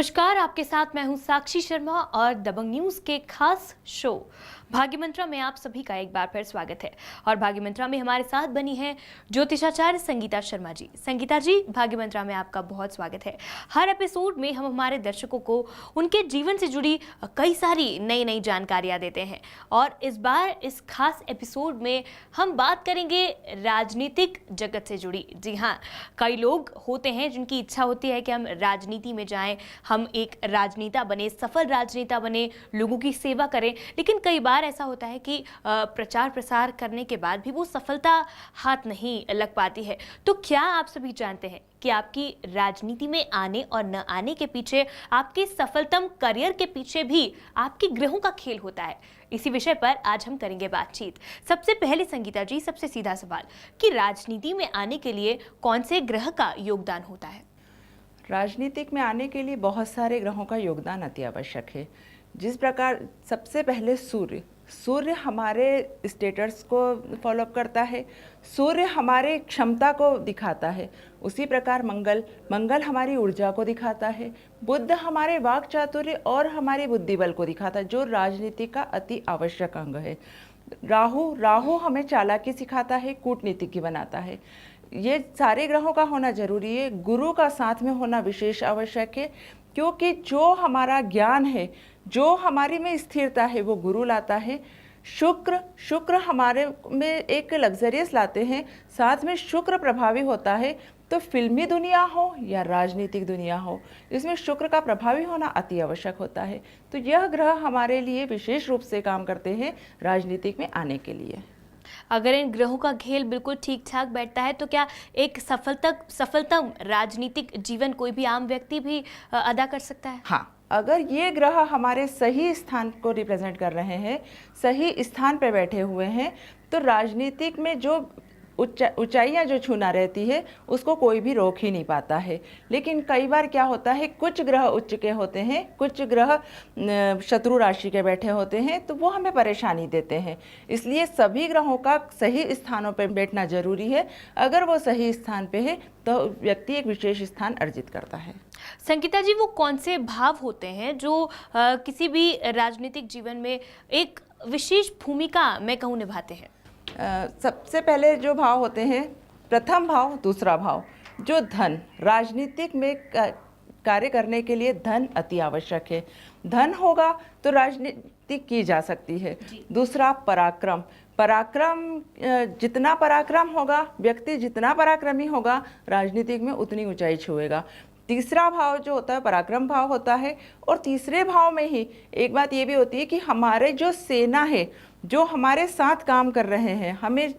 नमस्कार, आपके साथ मैं हूं साक्षी शर्मा और दबंग न्यूज के खास शो भाग्य मंत्रा में आप सभी का एक बार फिर स्वागत है। और भाग्य मंत्रा में हमारे साथ बनी है ज्योतिषाचार्य संगीता शर्मा जी। संगीता जी, भाग्य मंत्रा में आपका बहुत स्वागत है। हर एपिसोड में हम हमारे दर्शकों को उनके जीवन से जुड़ी कई सारी नई नई जानकारियां देते हैं और इस बार इस खास एपिसोड में हम बात करेंगे राजनीतिक जगत से जुड़ी। जी हाँ, कई लोग होते हैं जिनकी इच्छा होती है कि हम राजनीति में जाएं, हम एक राजनेता बने, सफल राजनेता बने, लोगों की सेवा करें। लेकिन कई बार ऐसा होता है कि प्रचार प्रसार करने के बाद भी वो सफलता हाथ नहीं लग पाती है। तो क्या आप सभी जानते हैं कि आपकी राजनीति में आने और न आने के पीछे, आपके सफलतम करियर के पीछे भी आपके ग्रहों का खेल होता है? इसी विषय पर आज हम करेंगे बातचीत। सबसे पहले संगीता जी, सबसे सीधा सवाल कि राजनीति में आने के लिए कौन से ग्रह का योगदान होता है? राजनीतिक में आने के लिए बहुत सारे ग्रहों का योगदान अति आवश्यक है। जिस प्रकार सबसे पहले सूर्य हमारे स्टेटस को फॉलोअप करता है, सूर्य हमारे क्षमता को दिखाता है। उसी प्रकार मंगल हमारी ऊर्जा को दिखाता है, बुध हमारे वाक चातुर्य और हमारी बुद्धि बल को दिखाता है, जो राजनीति का अति आवश्यक अंग है। राहु हमें चालाकी सिखाता है, कूटनीतिज्ञ बनाता है। ये सारे ग्रहों का होना जरूरी है। गुरु का साथ में होना विशेष आवश्यक है, क्योंकि जो हमारा ज्ञान है, जो हमारी में स्थिरता है, वो गुरु लाता है। शुक्र हमारे में एक लग्जरियस लाते हैं, साथ में शुक्र प्रभावी होता है। तो फिल्मी दुनिया हो या राजनीतिक दुनिया हो, इसमें शुक्र का प्रभावी होना अति आवश्यक होता है। तो यह ग्रह हमारे लिए विशेष रूप से काम करते हैं राजनीतिक में आने के लिए। अगर इन ग्रहों का खेल बिल्कुल ठीक ठाक बैठता है तो क्या एक सफलतम राजनीतिक जीवन कोई भी आम व्यक्ति भी अदा कर सकता है? हाँ, अगर ये ग्रह हमारे सही स्थान को रिप्रेजेंट कर रहे हैं, सही स्थान पर बैठे हुए हैं, तो राजनीतिक में जो ऊंचाइयाँ जो छूना रहती है उसको कोई भी रोक ही नहीं पाता है। लेकिन कई बार क्या होता है, कुछ ग्रह उच्च के होते हैं, कुछ ग्रह शत्रु राशि के बैठे होते हैं, तो वो हमें परेशानी देते हैं। इसलिए सभी ग्रहों का सही स्थानों पर बैठना जरूरी है। अगर वो सही स्थान पे है तो व्यक्ति एक विशेष स्थान अर्जित करता है। संगीता जी, वो कौन से भाव होते हैं जो किसी भी राजनीतिक जीवन में एक विशेष भूमिका मैं कहूँ निभाते हैं? सबसे पहले जो भाव होते हैं, प्रथम भाव, दूसरा भाव, जो धन, राजनीतिक में कार्य करने के लिए धन अति आवश्यक है। धन होगा तो राजनीति की जा सकती है। दूसरा पराक्रम, जितना पराक्रम होगा, व्यक्ति जितना पराक्रमी होगा, राजनीतिक में उतनी ऊंचाई छुएगा। तीसरा भाव जो होता है पराक्रम भाव होता है। और तीसरे भाव में ही एक बात ये भी होती है कि हमारे जो सेना है, जो हमारे साथ काम कर रहे हैं, हमें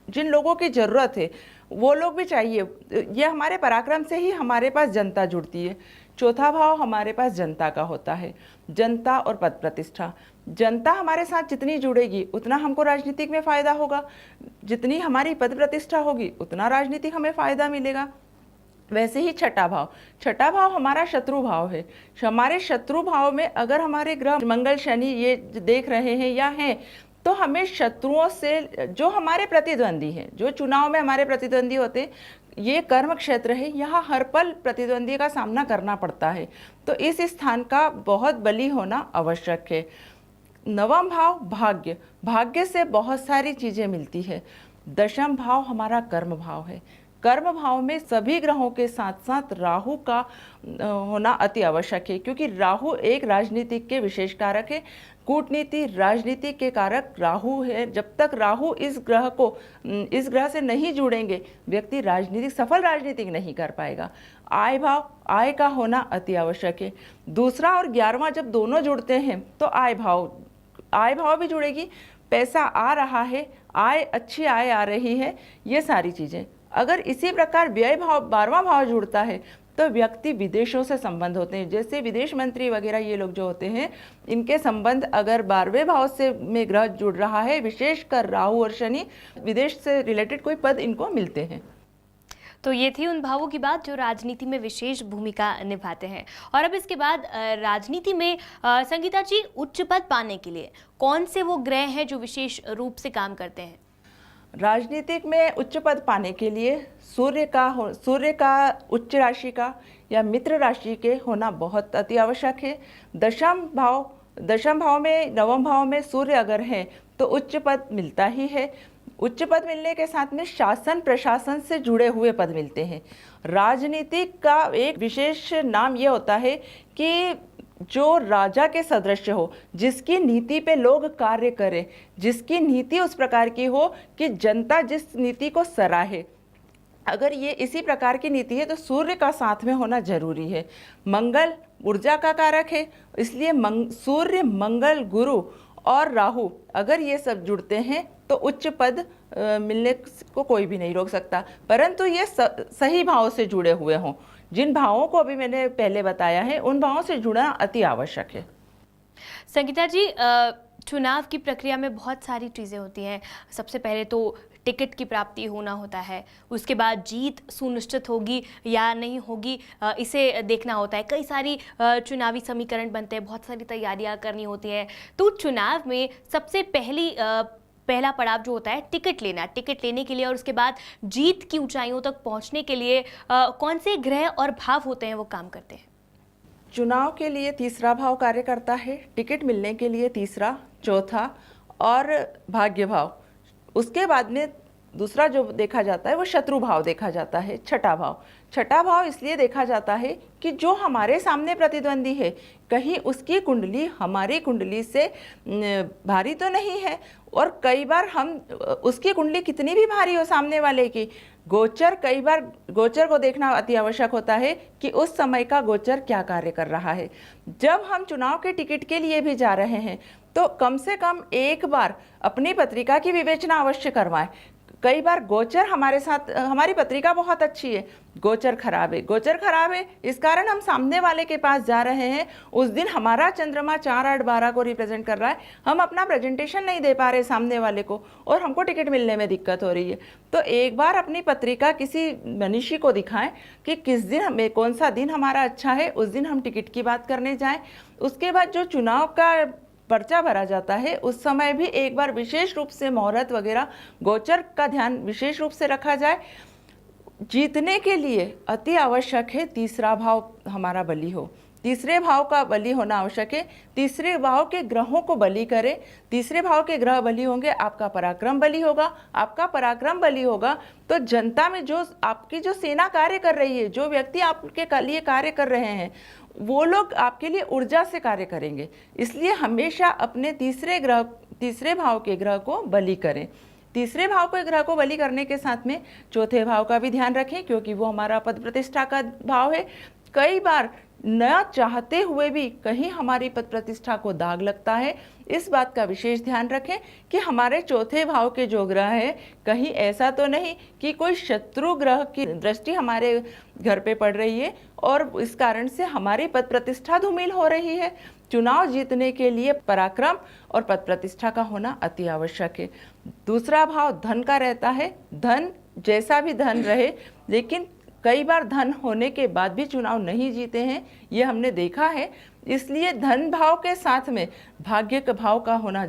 जिन लोगों की ज़रूरत है वो लोग भी चाहिए। ये हमारे पराक्रम से ही हमारे पास जनता जुड़ती है। चौथा भाव हमारे पास जनता का होता है, जनता और पद प्रतिष्ठा। जनता हमारे साथ जितनी जुड़ेगी उतना हमको राजनीतिक में फ़ायदा होगा, जितनी हमारी पद प्रतिष्ठा होगी उतना राजनीतिक हमें फ़ायदा मिलेगा। वैसे ही छठा भाव हमारा शत्रु भाव है। हमारे शत्रु भाव में अगर हमारे ग्रह मंगल शनि ये देख रहे हैं या हैं, तो हमें शत्रुओं से, जो हमारे प्रतिद्वंदी हैं, जो चुनाव में हमारे प्रतिद्वंदी होते हैं, ये कर्म क्षेत्र है, यहाँ हर पल प्रतिद्वंदी का सामना करना पड़ता है। तो इस स्थान का बहुत बली होना आवश्यक है। नवम भाव भाग्य से बहुत सारी चीज़ें मिलती है। दशम भाव हमारा कर्म भाव है। कर्म भाव में सभी ग्रहों के साथ साथ राहु का होना अति आवश्यक है, क्योंकि राहु एक राजनीतिक के विशेष कारक है। कूटनीति, राजनीति के कारक राहु है। जब तक राहु इस ग्रह से नहीं जुड़ेंगे, व्यक्ति सफल राजनीतिक नहीं कर पाएगा। आय का होना अति आवश्यक है। दूसरा और 11वां जब दोनों जुड़ते हैं तो आय भाव भी जुड़ेगी। पैसा आ रहा है, अच्छी आय आ रही है, ये सारी चीज़ें। अगर इसी प्रकार व्यय भाव 12वां भाव जुड़ता है तो व्यक्ति विदेशों से संबंध होते हैं। जैसे विदेश मंत्री वगैरह ये लोग जो होते हैं, इनके संबंध अगर 12वें भाव से में ग्रह जुड़ रहा है, विशेषकर राहु और शनि, विदेश से रिलेटेड कोई पद इनको मिलते हैं। तो ये थी उन भावों की बात जो राजनीति में विशेष भूमिका निभाते हैं। और अब इसके बाद राजनीति में संगीता जी, उच्च पद पाने के लिए कौन से वो ग्रह हैं जो विशेष रूप से काम करते हैं? राजनीतिक में उच्च पद पाने के लिए सूर्य का उच्च राशि का या मित्र राशि के होना बहुत अति आवश्यक है। दशम भाव में, नवम भाव में सूर्य अगर है तो उच्च पद मिलता ही है। उच्च पद मिलने के साथ में शासन प्रशासन से जुड़े हुए पद मिलते हैं। राजनीति का एक विशेष नाम ये होता है कि जो राजा के सदृश हो, जिसकी नीति पे लोग कार्य करें, जिसकी नीति उस प्रकार की हो कि जनता जिस नीति को सराहे। अगर ये इसी प्रकार की नीति है तो सूर्य का साथ में होना जरूरी है। मंगल ऊर्जा का कारक है, इसलिए सूर्य, मंगल, गुरु और राहु अगर ये सब जुड़ते हैं तो उच्च पद मिलने को कोई भी नहीं रोक सकता, परंतु ये सही भाव से जुड़े हुए हों। जिन भावों को अभी मैंने पहले बताया है उन भावों से जुड़ना अति आवश्यक है। संगीता जी, चुनाव की प्रक्रिया में बहुत सारी चीज़ें होती हैं। सबसे पहले तो टिकट की प्राप्ति होना होता है, उसके बाद जीत सुनिश्चित होगी या नहीं होगी इसे देखना होता है। कई सारी चुनावी समीकरण बनते हैं, बहुत सारी तैयारियां करनी होती हैं। तो चुनाव में सबसे पहला पड़ाव जो होता है टिकट लेना। टिकट लेने के लिए और उसके बाद जीत की ऊंचाइयों तक पहुंचने के लिए कौन से ग्रह और भाव होते हैं वो काम करते हैं? चुनाव के लिए तीसरा भाव कार्य करता है, टिकट मिलने के लिए तीसरा, चौथा और भाग्य भाव। उसके बाद में दूसरा जो देखा जाता है वो शत्रु भाव देखा जाता है, छठा भाव। छठा भाव इसलिए देखा जाता है कि जो हमारे सामने प्रतिद्वंदी है, कहीं उसकी कुंडली हमारी कुंडली से भारी तो नहीं है, और कई बार हम उसकी कुंडली कितनी भी भारी हो सामने वाले की, गोचर, कई बार गोचर को देखना अति आवश्यक होता है कि उस समय का गोचर क्या कार्य कर रहा है। जब हम चुनाव के टिकट के लिए भी जा रहे हैं तो कम से कम एक बार अपनी पत्रिका की विवेचना अवश्य करवाएं। कई बार गोचर हमारे साथ, हमारी पत्रिका बहुत अच्छी है, गोचर खराब है, गोचर खराब है, इस कारण हम सामने वाले के पास जा रहे हैं। उस दिन हमारा चंद्रमा 4, 8, 12 को रिप्रेजेंट कर रहा है, हम अपना प्रेजेंटेशन नहीं दे पा रहे सामने वाले को और हमको टिकट मिलने में दिक्कत हो रही है। तो एक बार अपनी पत्रिका किसी मनीषी को दिखाएं कि किस दिन हमें, कौन सा दिन हमारा अच्छा है, उस दिन हम टिकट की बात करने जाएं। उसके बाद जो चुनाव का पर्चा भरा जाता है उस समय भी एक बार विशेष रूप से मुहूर्त वगैरह, गोचर का ध्यान विशेष रूप से रखा जाए। जीतने के लिए अति आवश्यक है तीसरा भाव हमारा बली हो, तीसरे भाव का बली होना आवश्यक है। तीसरे भाव के ग्रहों को बली करें। तीसरे भाव के ग्रह बली होंगे, आपका पराक्रम बली होगा। आपका पराक्रम बली होगा तो जनता में जो आपकी जो सेना कार्य कर रही है, जो व्यक्ति आपके लिए कार्य कर रहे हैं, वो लोग आपके लिए ऊर्जा से कार्य करेंगे। इसलिए हमेशा अपने तीसरे भाव के ग्रह को बली करें। तीसरे भाव के ग्रह को बली करने के साथ में चौथे भाव का भी ध्यान रखें, क्योंकि वो हमारा पद प्रतिष्ठा का भाव है। कई बार न चाहते हुए भी कहीं हमारी पद प्रतिष्ठा को दाग लगता है। इस बात का विशेष ध्यान रखें कि हमारे चौथे भाव के जो ग्रह है, कहीं ऐसा तो नहीं कि कोई शत्रु ग्रह की दृष्टि हमारे घर पे पड़ रही है और इस कारण से हमारी पद प्रतिष्ठा धूमिल हो रही है। चुनाव जीतने के लिए पराक्रम और पद प्रतिष्ठा का होना अति आवश्यक है। दूसरा भाव धन का रहता है। धन, जैसा भी धन रहे, लेकिन कई बार धन होने के बाद भी चुनाव नहीं जीते हैं, ये हमने देखा है। इसलिए धन भाव के साथ में भाग्य का भाव का होना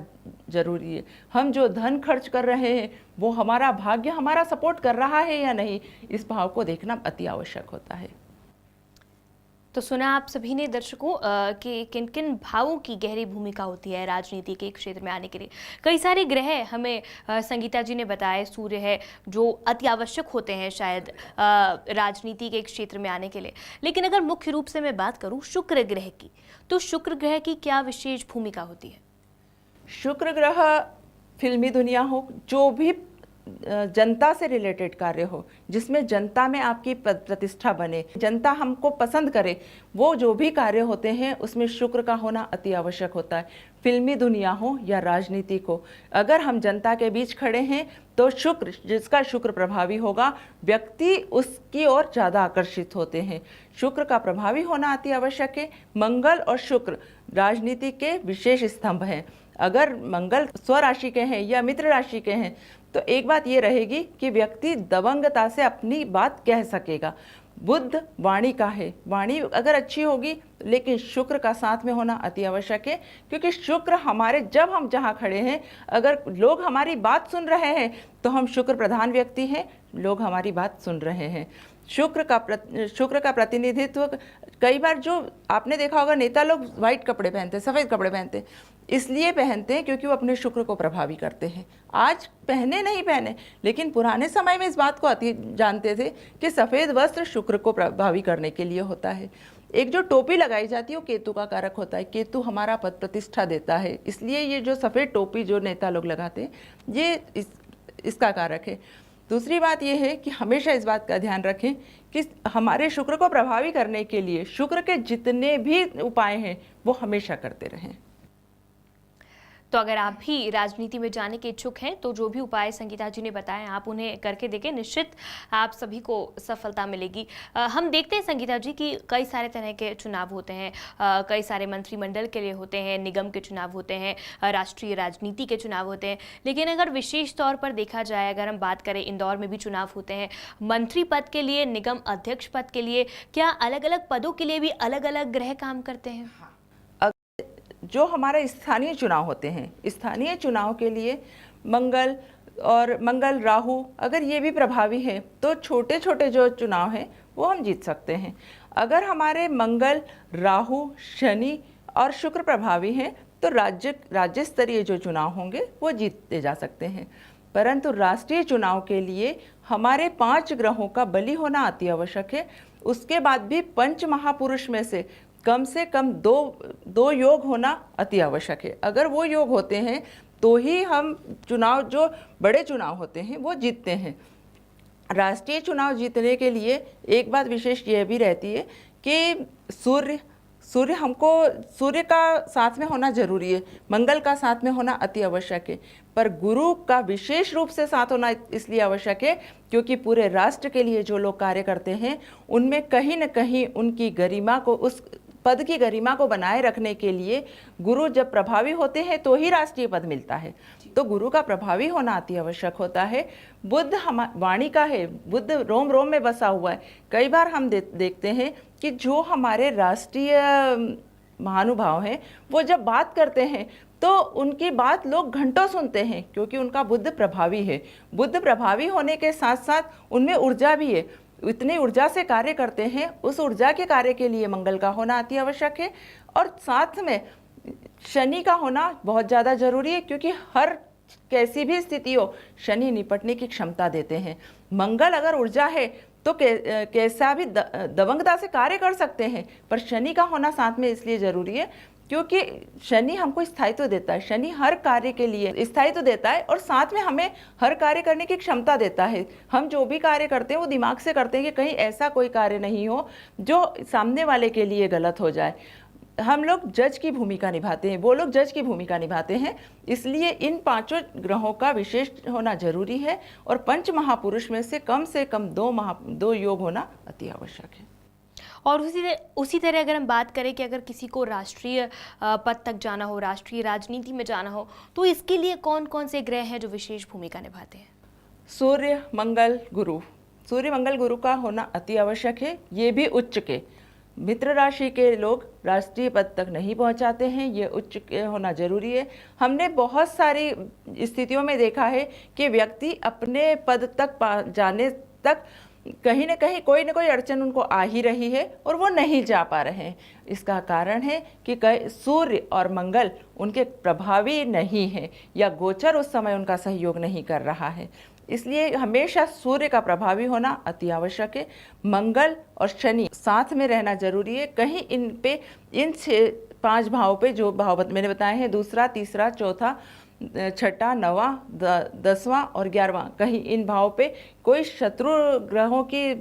जरूरी है। हम जो धन खर्च कर रहे हैं वो हमारा भाग्य हमारा सपोर्ट कर रहा है या नहीं, इस भाव को देखना अति आवश्यक होता है। तो सुना आप सभी ने दर्शकों कि किन किन भावों की गहरी भूमिका होती है राजनीति के क्षेत्र में आने के लिए। कई सारे ग्रह हमें संगीता जी ने बताया, सूर्य है जो अति आवश्यक होते हैं शायद राजनीति के क्षेत्र में आने के लिए। लेकिन अगर मुख्य रूप से मैं बात करूं शुक्र ग्रह की, तो शुक्र ग्रह की क्या विशेष भूमिका होती है? शुक्र ग्रह फिल्मी दुनिया हो, जो भी जनता से रिलेटेड कार्य हो, जिसमें जनता में आपकी प्रतिष्ठा बने, जनता हमको पसंद करे, वो जो भी कार्य होते हैं उसमें शुक्र का होना अति आवश्यक होता है। फिल्मी दुनिया हो या राजनीति को, अगर हम जनता के बीच खड़े हैं तो शुक्र, जिसका शुक्र प्रभावी होगा, व्यक्ति उसकी ओर ज़्यादा आकर्षित होते हैं। शुक्र का प्रभावी होना अति आवश्यक है। मंगल और शुक्र राजनीति के विशेष स्तंभ हैं। अगर मंगल स्वराशि के हैं या मित्र राशि के हैं तो एक बात ये रहेगी कि व्यक्ति दबंगता से अपनी बात कह सकेगा। बुध वाणी का है, वाणी अगर अच्छी होगी, लेकिन शुक्र का साथ में होना अति आवश्यक है, क्योंकि शुक्र हमारे, जब हम जहाँ खड़े हैं, अगर लोग हमारी बात सुन रहे हैं तो हम शुक्र प्रधान व्यक्ति हैं, लोग हमारी बात सुन रहे हैं। शुक्र का प्रतिनिधित्व कई बार जो आपने देखा होगा नेता लोग वाइट कपड़े पहनते हैं, सफ़ेद कपड़े पहनते हैं, इसलिए पहनते हैं क्योंकि वो अपने शुक्र को प्रभावी करते हैं। आज पहने नहीं पहने, लेकिन पुराने समय में इस बात को जानते थे कि सफ़ेद वस्त्र शुक्र को प्रभावी करने के लिए होता है। एक जो टोपी लगाई जाती है वो केतु का कारक होता है। केतु हमारा पद प्रतिष्ठा देता है, इसलिए ये जो सफ़ेद टोपी जो नेता लोग लगाते हैं ये इसका कारक है। दूसरी बात यह है कि हमेशा इस बात का ध्यान रखें कि हमारे शुक्र को प्रभावी करने के लिए शुक्र के जितने भी उपाय हैं वो हमेशा करते रहें। तो अगर आप भी राजनीति में जाने के इच्छुक हैं तो जो भी उपाय संगीता जी ने बताए आप उन्हें करके देखें, निश्चित आप सभी को सफलता मिलेगी। हम देखते हैं संगीता जी कि कई सारे तरह के चुनाव होते हैं, कई सारे मंत्रिमंडल के लिए होते हैं, निगम के चुनाव होते हैं, राष्ट्रीय राजनीति के चुनाव होते हैं, लेकिन अगर विशेष तौर पर देखा जाए, अगर हम बात करें इंदौर में भी चुनाव होते हैं मंत्री पद के लिए, निगम अध्यक्ष पद के लिए, क्या अलग अलग पदों के लिए भी अलग अलग ग्रह काम करते हैं? जो हमारे स्थानीय चुनाव होते हैं, स्थानीय चुनाव के लिए मंगल राहु अगर ये भी प्रभावी है तो छोटे छोटे जो चुनाव हैं वो हम जीत सकते हैं। अगर मंगल राहु शनि और शुक्र प्रभावी हैं तो राज्य स्तरीय जो चुनाव होंगे वो जीते जा सकते हैं। परंतु राष्ट्रीय चुनाव के लिए हमारे 5 ग्रहों का बली होना अति आवश्यक है। उसके बाद भी पंच महापुरुष में से कम दो योग होना अति आवश्यक है। अगर वो योग होते हैं तो ही हम चुनाव, जो बड़े चुनाव होते हैं, वो जीतते हैं। राष्ट्रीय चुनाव जीतने के लिए एक बात विशेष यह भी रहती है कि सूर्य का साथ में होना जरूरी है, मंगल का साथ में होना अति आवश्यक है, पर गुरु का विशेष रूप से साथ होना इसलिए आवश्यक है क्योंकि पूरे राष्ट्र के लिए जो लोग कार्य करते हैं उनमें कहीं न कहीं उनकी गरिमा को, उस पद की गरिमा को बनाए रखने के लिए गुरु जब प्रभावी होते हैं तो ही राष्ट्रीय पद मिलता है। तो गुरु का प्रभावी होना अति आवश्यक होता है। बुद्ध वाणी का है, बुद्ध रोम रोम में बसा हुआ है। कई बार हम देखते हैं कि जो हमारे राष्ट्रीय महानुभाव हैं वो जब बात करते हैं तो उनकी बात लोग घंटों सुनते हैं क्योंकि उनका बुद्ध प्रभावी है। बुद्ध प्रभावी होने के साथ साथ उनमें ऊर्जा भी है, इतनी ऊर्जा से कार्य करते हैं। उस ऊर्जा के कार्य के लिए मंगल का होना अति आवश्यक है और साथ में शनि का होना बहुत ज़्यादा जरूरी है क्योंकि हर कैसी भी स्थिति हो शनि निपटने की क्षमता देते हैं। मंगल अगर ऊर्जा है तो कैसा भी दबंगता से कार्य कर सकते हैं, पर शनि का होना साथ में इसलिए जरूरी है क्योंकि शनि हमको स्थायित्व देता है। शनि हर कार्य के लिए स्थायित्व देता है और साथ में हमें हर कार्य करने की क्षमता देता है। हम जो भी कार्य करते हैं वो दिमाग से करते हैं कि कहीं ऐसा कोई कार्य नहीं हो जो सामने वाले के लिए गलत हो जाए। हम लोग जज की भूमिका निभाते हैं, वो लोग जज की भूमिका निभाते हैं, इसलिए इन 5 ग्रहों का विशेष होना जरूरी है और पंच महापुरुष में से कम 2 योग होना अति आवश्यक है। और उसी तरह अगर हम बात करें कि अगर किसी को राष्ट्रीय पद तक जाना हो, राष्ट्रीय राजनीति में जाना हो, तो इसके लिए कौन कौन से ग्रह हैं जो विशेष भूमिका निभाते हैं? सूर्य मंगल गुरु का होना अति आवश्यक है। ये भी उच्च के, मित्र राशि के लोग राष्ट्रीय पद तक नहीं पहुंचाते हैं, ये उच्च के होना जरूरी है। हमने बहुत सारी स्थितियों में देखा है कि व्यक्ति अपने पद तक जाने तक कहीं न कहीं कोई न कोई अड़चन उनको आ ही रही है और वो नहीं जा पा रहे हैं। इसका कारण है कि सूर्य और मंगल उनके प्रभावी नहीं है या गोचर उस समय उनका सहयोग नहीं कर रहा है, इसलिए हमेशा सूर्य का प्रभावी होना अति आवश्यक है। मंगल और शनि साथ में रहना जरूरी है। कहीं इन 5 भावों पे जो भाव मैंने बताए हैं, दूसरा, तीसरा, चौथा, छठा, 9वां, 10वां और 11वां, कहीं इन भावों पे कोई शत्रु ग्रहों की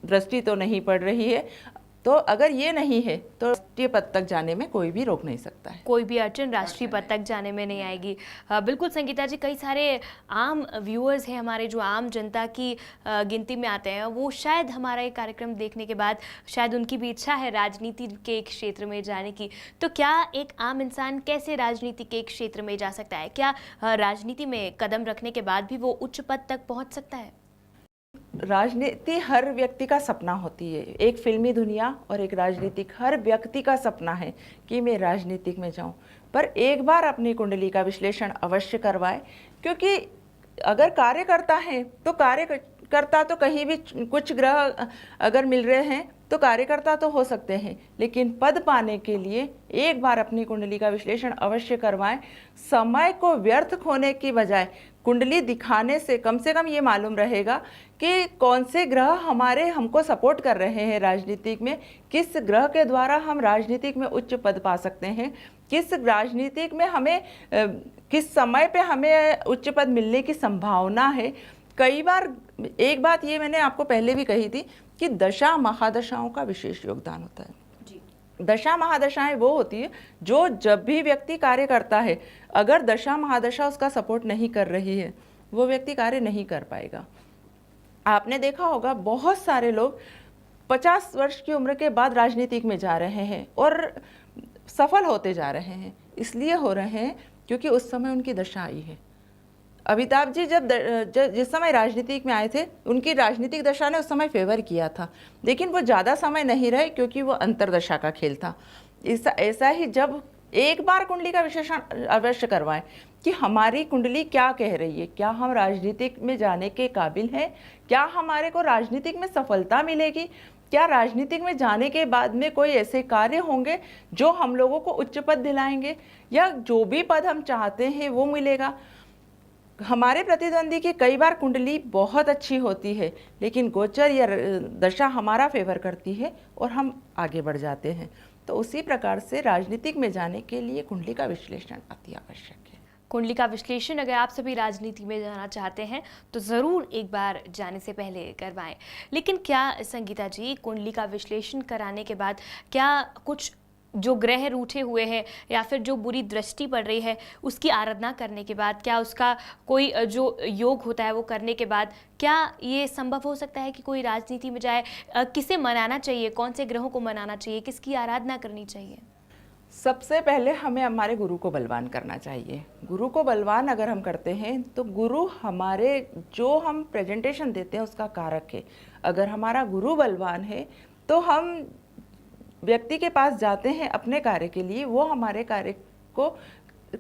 दृष्टि तो नहीं पड़ रही है। तो अगर ये नहीं है तो राष्ट्रीय पद तक जाने में कोई भी रोक नहीं सकता है, कोई भी अड़चन राष्ट्रीय पद तक जाने में नहीं आएगी। बिल्कुल संगीता जी, कई सारे आम व्यूअर्स हैं हमारे जो आम जनता की गिनती में आते हैं, वो शायद हमारा ये कार्यक्रम देखने के बाद शायद उनकी भी इच्छा है राजनीति के क्षेत्र में जाने की। तो क्या एक आम इंसान कैसे राजनीति के क्षेत्र में जा सकता है? क्या राजनीति में कदम रखने के बाद भी वो उच्च पद तक पहुँच सकता है? राजनीति हर व्यक्ति का सपना होती है। एक फिल्मी दुनिया और एक राजनीतिक, हर व्यक्ति का सपना है कि मैं राजनीतिक में जाऊं, पर एक बार अपनी कुंडली का विश्लेषण अवश्य करवाएं, क्योंकि अगर कार्य करता है तो कार्य कार्यकर्ता तो कहीं भी कुछ ग्रह अगर मिल रहे हैं तो कार्यकर्ता तो हो सकते हैं, लेकिन पद पाने के लिए एक बार अपनी कुंडली का विश्लेषण अवश्य करवाएं। समय को व्यर्थ खोने की बजाय कुंडली दिखाने से कम ये मालूम रहेगा कि कौन से ग्रह हमको सपोर्ट कर रहे हैं राजनीतिक में, किस ग्रह के द्वारा हम राजनीतिक में उच्च पद पा सकते हैं, किस राजनीतिक में हमें किस समय पे हमें उच्च पद मिलने की संभावना है। कई बार एक बात ये मैंने आपको पहले भी कही थी कि दशा महादशाओं का विशेष योगदान होता है जी। दशा महादशाएं वो होती है जो जब भी व्यक्ति कार्य करता है, अगर दशा महादशा उसका सपोर्ट नहीं कर रही है, वो व्यक्ति कार्य नहीं कर पाएगा। आपने देखा होगा बहुत सारे लोग 50 वर्ष की उम्र के बाद राजनीतिक में जा रहे हैं और सफल होते जा रहे हैं। इसलिए हो रहे हैं क्योंकि उस समय उनकी दशा आई है। अमिताभ जी जब जिस समय राजनीतिक में आए थे, उनकी राजनीतिक दशा ने उस समय फेवर किया था, लेकिन वो ज़्यादा समय नहीं रहे क्योंकि वो अंतरदशा का खेल था। ऐसा ही जब एक बार कुंडली का विश्लेषण अवश्य करवाएं कि हमारी कुंडली क्या कह रही है, क्या हम राजनीतिक में जाने के काबिल हैं, क्या हमारे को राजनीतिक में सफलता मिलेगी, क्या राजनीतिक में जाने के बाद में कोई ऐसे कार्य होंगे जो हम लोगों को उच्च पद दिलाएंगे, या जो भी पद हम चाहते हैं वो मिलेगा। हमारे प्रतिद्वंदी की कई बार कुंडली बहुत अच्छी होती है, लेकिन गोचर या दशा हमारा फेवर करती है और हम आगे बढ़ जाते हैं। तो उसी प्रकार से राजनीतिक में जाने के लिए कुंडली का विश्लेषण अति आवश्यक है। कुंडली का विश्लेषण अगर आप सभी राजनीति में जाना चाहते हैं तो ज़रूर एक बार जाने से पहले करवाएं। लेकिन क्या संगीता जी, कुंडली का विश्लेषण कराने के बाद क्या कुछ जो ग्रह रूठे हुए हैं या फिर जो बुरी दृष्टि पड़ रही है उसकी आराधना करने के बाद, क्या उसका कोई जो योग होता है वो करने के बाद क्या ये संभव हो सकता है कि कोई राजनीति में जाए? किसे मनाना चाहिए, कौन से ग्रहों को मनाना चाहिए, किसकी आराधना करनी चाहिए? सबसे पहले हमें हमारे गुरु को बलवान करना चाहिए। गुरु को बलवान अगर हम करते हैं तो गुरु हमारे जो हम प्रेजेंटेशन देते हैं उसका कारक है। अगर हमारा गुरु बलवान है तो हम व्यक्ति के पास जाते हैं अपने कार्य के लिए, वो हमारे कार्य को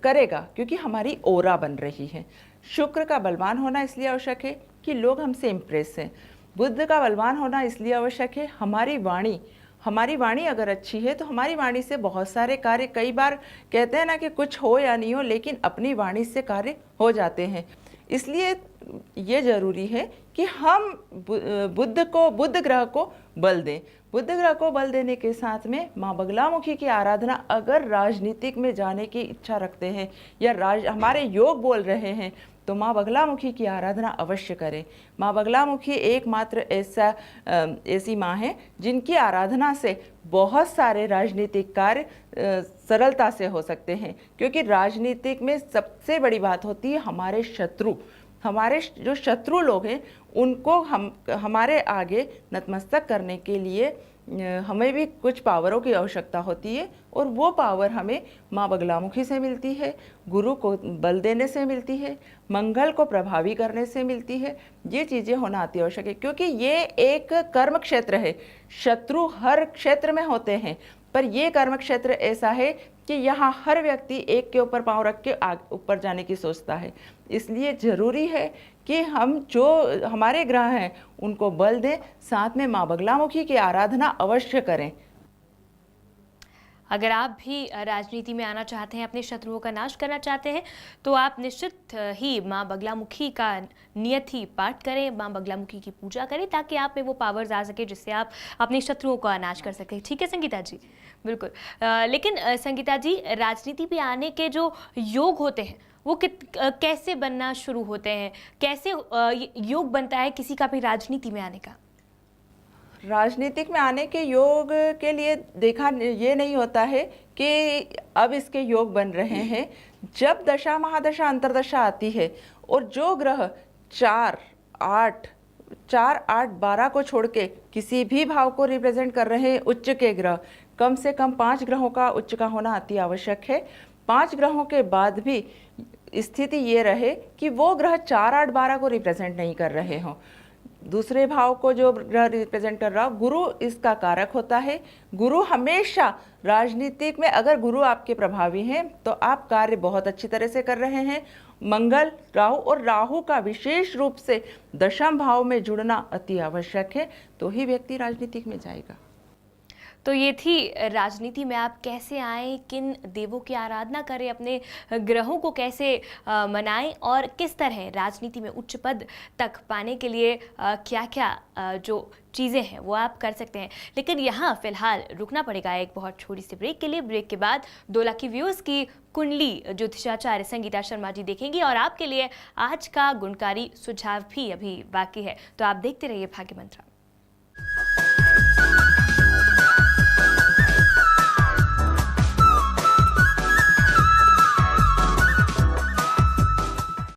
करेगा क्योंकि हमारी ओरा बन रही है। शुक्र का बलवान होना इसलिए आवश्यक है कि लोग हमसे इम्प्रेस हैं। बुध का बलवान होना इसलिए आवश्यक है, हमारी वाणी अगर अच्छी है तो हमारी वाणी से बहुत सारे कार्य, कई बार कहते हैं ना कि कुछ हो या नहीं हो, लेकिन अपनी वाणी से कार्य हो जाते हैं। इसलिए ये जरूरी है कि हम बुध ग्रह को बल दें। बुध ग्रह को बल देने के साथ में माँ बगलामुखी की आराधना, अगर राजनीतिक में जाने की इच्छा रखते हैं या हमारे योग बोल रहे हैं तो माँ बगलामुखी की आराधना अवश्य करें। माँ बगलामुखी एकमात्र ऐसी माँ है जिनकी आराधना से बहुत सारे राजनीतिक कार्य सरलता से हो सकते हैं, क्योंकि राजनीतिक में सबसे बड़ी बात होती है हमारे जो शत्रु लोग हैं उनको हमारे आगे नतमस्तक करने के लिए हमें भी कुछ पावरों की आवश्यकता होती है, और वो पावर हमें माँ बगलामुखी से मिलती है, गुरु को बल देने से मिलती है, मंगल को प्रभावी करने से मिलती है। ये चीज़ें होना अति आवश्यक है क्योंकि ये एक कर्म क्षेत्र है। शत्रु हर क्षेत्र में होते हैं, पर ये कर्म क्षेत्र ऐसा है कि यहाँ हर व्यक्ति एक के ऊपर पाँव रख के ऊपर जाने की सोचता है। इसलिए ज़रूरी है कि हम जो हमारे ग्रह हैं उनको बल दें, साथ में माँ बगलामुखी की आराधना अवश्य करें। अगर आप भी राजनीति में आना चाहते हैं, अपने शत्रुओं का नाश करना चाहते हैं, तो आप निश्चित ही माँ बगलामुखी का नियत ही पाठ करें, माँ बगलामुखी की पूजा करें, ताकि आप में वो पावर्स आ सके जिससे आप अपने शत्रुओं का नाश कर सकें। ठीक है संगीता जी? बिल्कुल। लेकिन संगीता जी, राजनीति पे आने के जो योग होते हैं वो कैसे बनना शुरू होते हैं? कैसे योग बनता है किसी का भी राजनीति में आने का? राजनीतिक में आने के योग के लिए देखा ये नहीं होता है कि अब इसके योग बन रहे हैं। जब दशा महादशा अंतरदशा आती है और जो ग्रह 4, 8, 12 को छोड़ के किसी भी भाव को रिप्रेजेंट कर रहे हैं उच्च के ग्रह, कम से कम 5 ग्रहों का उच्च का होना अति आवश्यक है। 5 ग्रहों के बाद भी स्थिति ये रहे कि वो ग्रह 4, 8, 12 को रिप्रेजेंट नहीं कर रहे हों। दूसरे भाव को जो ग्रह रिप्रेजेंट कर रहा हो, गुरु इसका कारक होता है। गुरु हमेशा राजनीतिक में, अगर गुरु आपके प्रभावी हैं तो आप कार्य बहुत अच्छी तरह से कर रहे हैं मंगल, राहु और राहु का विशेष रूप से दशम भाव में जुड़ना अति आवश्यक है, तो ही व्यक्ति राजनीतिक में जाएगा। तो ये थी राजनीति में आप कैसे आएं, किन देवों की आराधना करें, अपने ग्रहों को कैसे मनाएं और किस तरह राजनीति में उच्च पद तक पाने के लिए क्या क्या जो चीज़ें हैं वो आप कर सकते हैं। लेकिन यहाँ फिलहाल रुकना पड़ेगा एक बहुत छोटी सी ब्रेक के लिए। ब्रेक के बाद 2 लाख की व्यूअर्स की कुंडली ज्योतिषाचार्य संगीता शर्मा जी देखेंगी और आपके लिए आज का गुणकारी सुझाव भी अभी बाकी है। तो आप देखते रहिए भाग्य मंत्र।